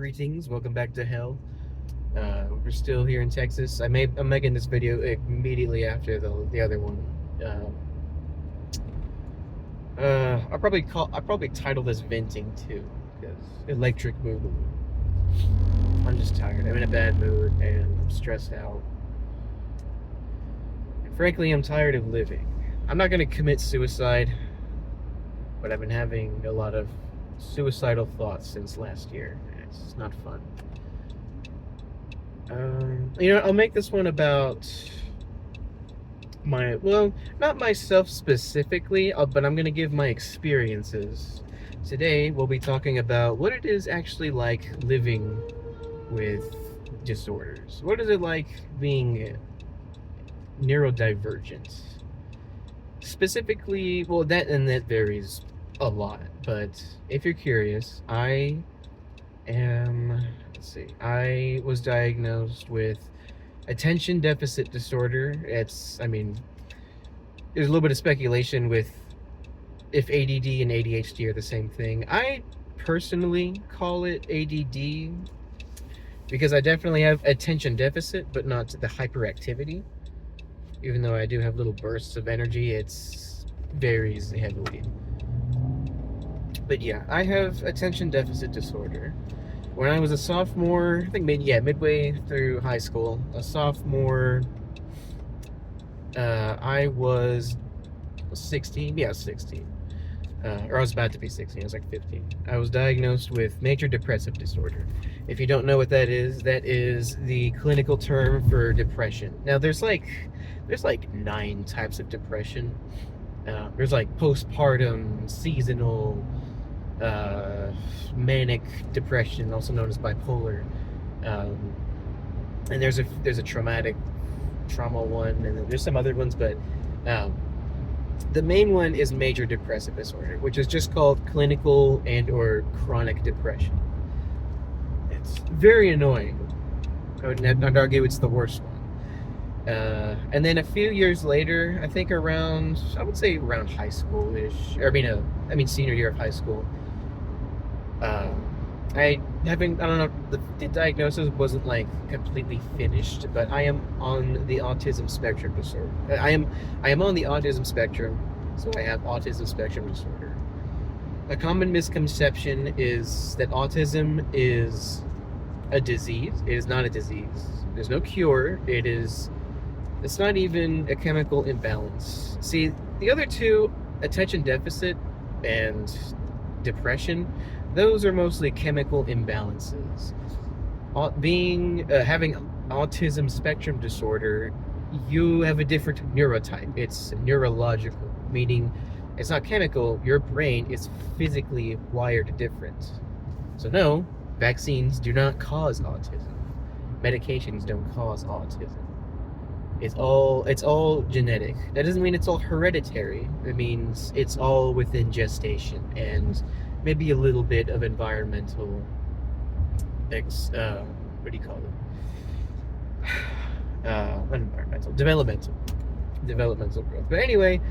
Greetings, welcome back to hell. We're still here in Texas. I'm making this video immediately after the other one. I'll probably title this venting too, because electric boogaloo. I'm just tired. I'm in a bad mood and I'm stressed out. And frankly, I'm tired of living. I'm not gonna commit suicide, but I've been having a lot of suicidal thoughts since last year. It's not fun. I'll make this one about not myself specifically, but I'm going to give my experiences. Today, we'll be talking about what it is actually like living with disorders. What is it like being neurodivergent? Specifically, that varies a lot, but if you're curious, I was diagnosed with attention deficit disorder. There's a little bit of speculation with if ADD and ADHD are the same thing. I personally call it ADD because I definitely have attention deficit, but not the hyperactivity. Even though I do have little bursts of energy, it varies heavily. But yeah, I have attention deficit disorder. When I was a sophomore, I think midway through high school, a sophomore, I was 16. Yeah, 16. Or I was about to be 16. I was like 15. I was diagnosed with major depressive disorder. If you don't know what that is the clinical term for depression. Now, there's like 9 types of depression. There's like postpartum, seasonal, manic depression, also known as bipolar, and there's a trauma one, and then there's some other ones, but the main one is major depressive disorder, which is just called clinical and or chronic depression. It's very annoying. I'd argue it's the worst one. And then a few years later, I think around high school-ish, senior year of high school, I don't know, the diagnosis wasn't like completely finished, but I am on the autism spectrum disorder. I am on the autism spectrum, so I have autism spectrum disorder. A common misconception is that autism is a disease. It is not a disease. There's no cure. It's not even a chemical imbalance. See, the other two, attention deficit and depression, those are mostly chemical imbalances. Having autism spectrum disorder, you have a different neurotype. It's neurological, meaning it's not chemical. Your brain is physically wired different. So no, vaccines do not cause autism. Medications don't cause autism. It's all genetic. That doesn't mean it's all hereditary. It means it's all within gestation and maybe a little bit of environmental developmental growth. But anyway,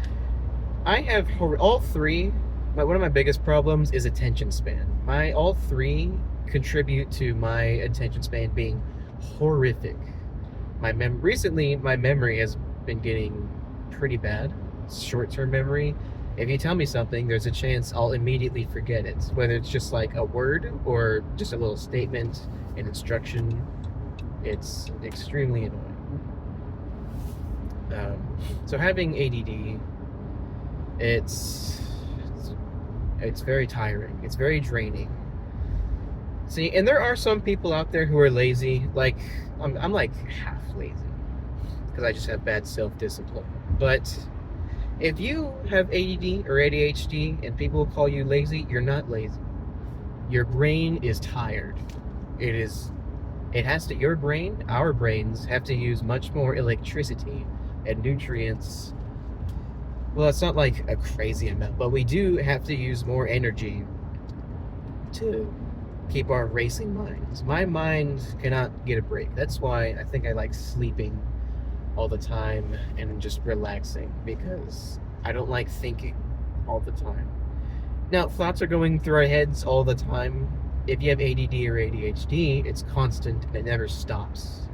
I have all three. One of my biggest problems is attention span. All three contribute to my attention span being horrific. Recently, my memory has been getting pretty bad. Short-term memory. If you tell me something, there's a chance I'll immediately forget it, whether it's just like a word or just a little statement, an instruction. It's extremely annoying. So having ADD, it's very tiring. It's very draining. See, and there are some people out there who are lazy. Like, I'm like half lazy because I just have bad self-discipline. But if you have ADD or ADHD and people call you lazy, you're not lazy. Your brain is tired. Our brains have to use much more electricity and nutrients. Well, it's not like a crazy amount, but we do have to use more energy to keep our racing minds. My mind cannot get a break. That's why I think I like sleeping all the time and just relaxing, because I don't like thinking all the time. Now, thoughts are going through our heads all the time, If you have ADD or ADHD, it's constant and it never stops.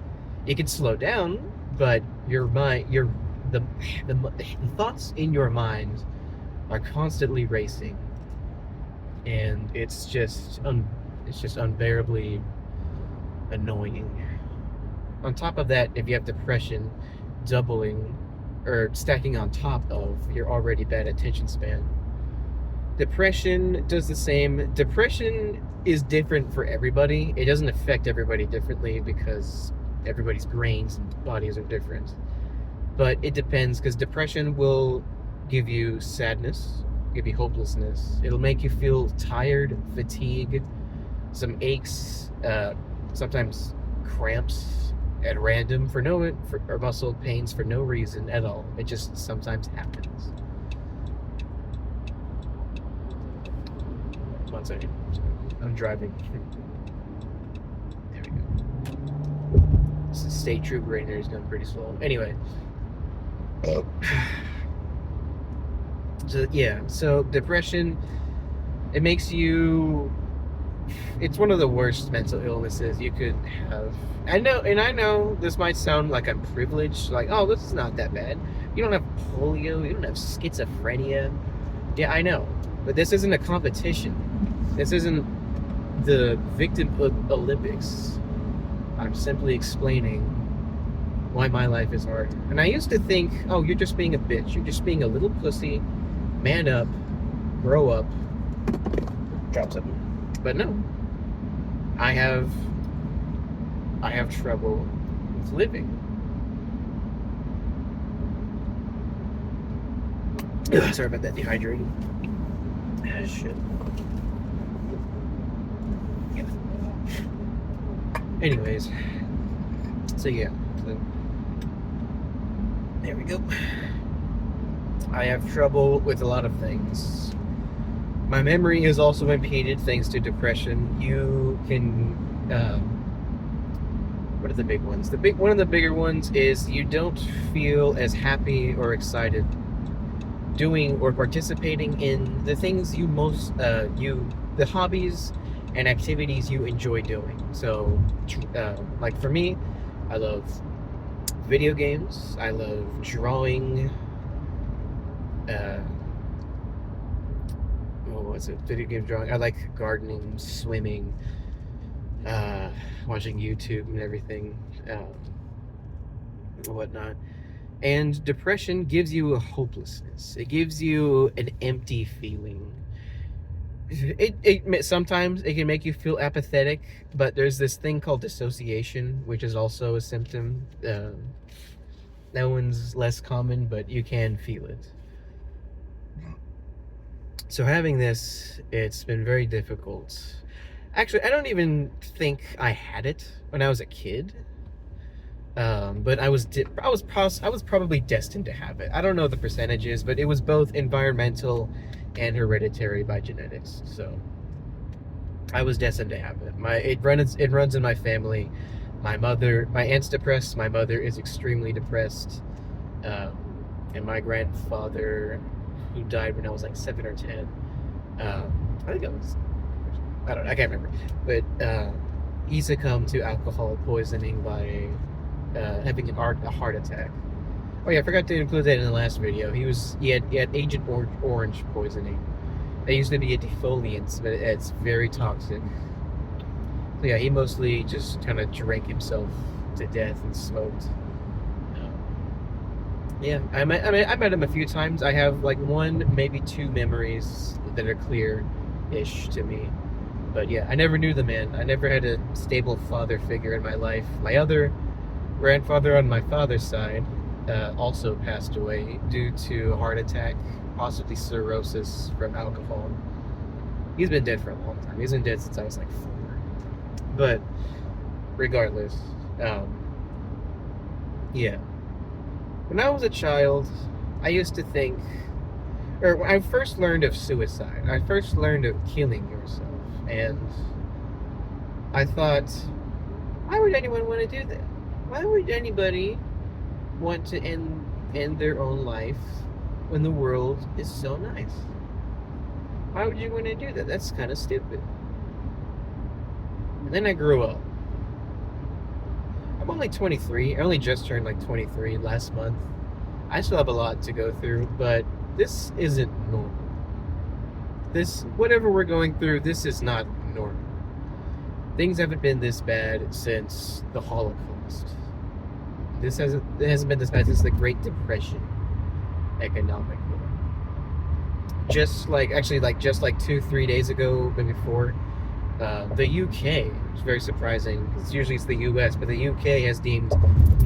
It can slow down, but your mind, the, the thoughts in your mind are constantly racing, and it's just unbearably annoying. On top of that, if you have depression, doubling or stacking on top of your already bad attention span. Depression does the same. Depression is different for everybody. It doesn't affect everybody differently because everybody's brains and bodies are different. But it depends, because depression will give you sadness, give you hopelessness. It'll make you feel tired, fatigue, some aches, sometimes cramps at random or muscle pains for no reason at all. It just sometimes happens. One second. I'm driving. There we go. This is state trooper right there is going pretty slow. Anyway. So depression, it makes you, it's one of the worst mental illnesses you could have. I know this might sound like I'm privileged, like, oh, this is not that bad. You don't have polio, you don't have schizophrenia. Yeah, I know, but this isn't a competition. This isn't the victim Olympics. I'm simply explaining why my life is hard. And I used to think, oh, you're just being a bitch. You're just being a little pussy. Man up. Grow up. Drop something. But no. I have trouble with living. Sorry about that, dehydrating. Ah, shit. Yeah. Anyways. So yeah. There we go. I have trouble with a lot of things. My memory is also impeded thanks to depression. You can, what are the big ones? One of the bigger ones is you don't feel as happy or excited doing or participating in the things you the hobbies and activities you enjoy doing. So, like for me, I love video games. I love drawing. Video game drawing. I like gardening, swimming, watching YouTube and everything, whatnot. And depression gives you a hopelessness. It gives you an empty feeling. Sometimes it can make you feel apathetic, but there's this thing called dissociation, which is also a symptom. That one's less common, but you can feel it. So having this, it's been very difficult. Actually, I don't even think I had it when I was a kid. But I was probably destined to have it. I don't know the percentages, but it was both environmental and hereditary by genetics. So I was destined to have it. It runs in my family. My aunt's depressed. My mother is extremely depressed, and my grandfather, who died when I was like 7 or 10. I can't remember. But he succumbed to alcohol poisoning by having a heart attack. Oh yeah, I forgot to include that in the last video. He had Agent Orange poisoning. That used to be a defoliant, but it's very toxic. So yeah, he mostly just kind of drank himself to death and smoked. Yeah, I met him a few times. I have like 1, maybe 2 memories that are clear-ish to me. But yeah, I never knew the man. I never had a stable father figure in my life. My other grandfather on my father's side also passed away due to a heart attack, possibly cirrhosis from alcohol. He's been dead for a long time. He's been dead since I was like 4. But regardless, yeah. When I was a child, I used to think, or when I first learned of suicide, I first learned of killing yourself, and I thought, why would anyone want to do that? Why would anybody want to end their own life when the world is so nice? Why would you want to do that? That's kind of stupid. And then I grew up. I'm only 23. I only just turned like 23 last month. I still have a lot to go through, but this isn't normal. This, whatever we're going through, this is not normal. Things haven't been this bad since the Holocaust. It hasn't been this bad since the Great Depression, economically. Just like 2-3 days ago, maybe 4, the UK, it's very surprising because usually it's the US, but the UK has deemed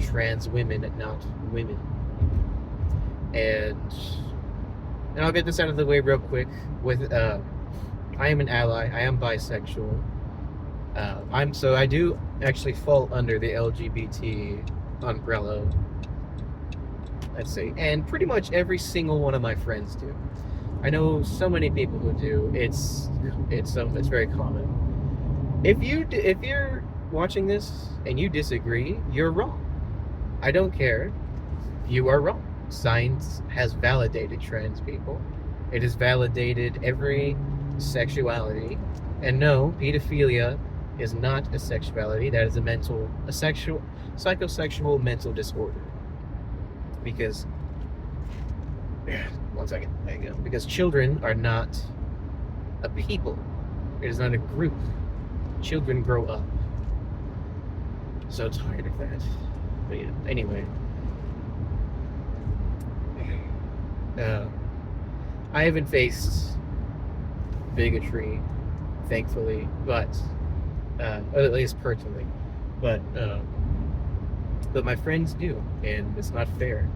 trans women not women. And I'll get this out of the way real quick. I am an ally. I am bisexual. I do actually fall under the LGBT umbrella, let's say, and pretty much every single one of my friends do. I know so many people who do. It's very common. If you're watching this and you disagree, you're wrong. I don't care. You are wrong. Science has validated trans people. It has validated every sexuality. And no, pedophilia is not a sexuality. That is a psychosexual mental disorder. Because, one second, there you go. Because children are not a people. It is not a group. Children grow up. So tired of that. But yeah, anyway. I haven't faced bigotry, thankfully, but at least personally, but my friends do, and it's not fair.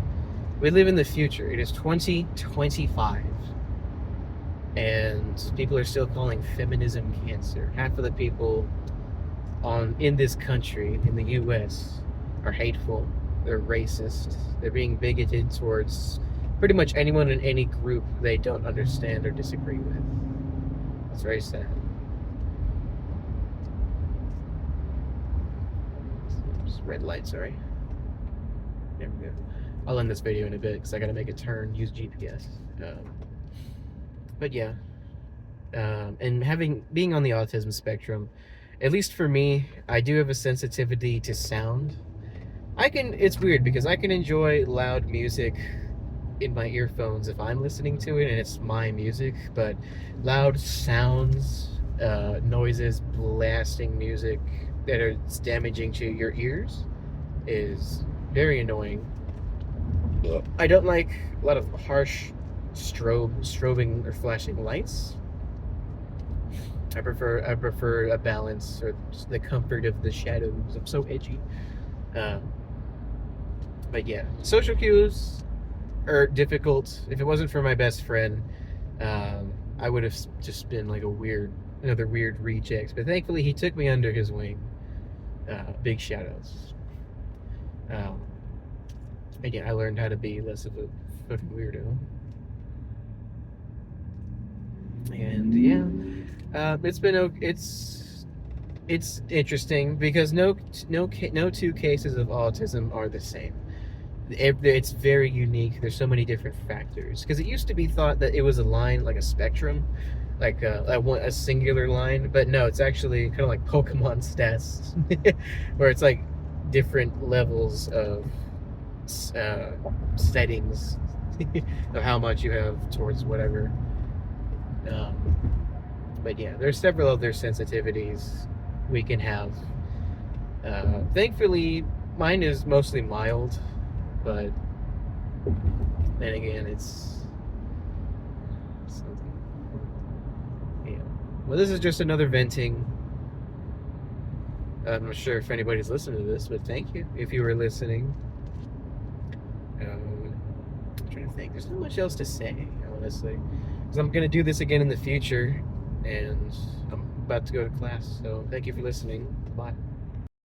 We live in the future. It is 2025, and people are still calling feminism cancer. Half of the people in this country, in the U.S., are hateful. They're racist. They're being bigoted towards pretty much anyone in any group they don't understand or disagree with. It's very sad. Just red light, sorry. There we go. I'll end this video in a bit because I gotta make a turn, use GPS. But yeah. And being on the autism spectrum, at least for me, I do have a sensitivity to sound. It's weird because I can enjoy loud music in my earphones if I'm listening to it and it's my music, but loud sounds, noises, blasting music that are damaging to your ears is very annoying. I don't like a lot of harsh strobing or flashing lights. I prefer a balance or just the comfort of the shadows. I'm so edgy. But yeah, social cues are difficult. If it wasn't for my best friend, I would have just been like another weird reject. But thankfully, he took me under his wing. Big shout outs. And yeah, I learned how to be less of a fucking weirdo. And yeah, it's interesting because no two cases of autism are the same. It's very unique. There's so many different factors because it used to be thought that it was a line, like a spectrum, like a singular line, but no, it's actually kind of like Pokemon stats where it's like different levels of settings of how much you have towards whatever. But yeah, there's several other sensitivities we can have. Thankfully, mine is mostly mild. But then again, it's something. Yeah. Well, this is just another venting. I'm not sure if anybody's listening to this, but thank you if you were listening. I'm trying to think. There's not much else to say, honestly, because I'm gonna do this again in the future, and I'm about to go to class. So thank you for listening. Bye.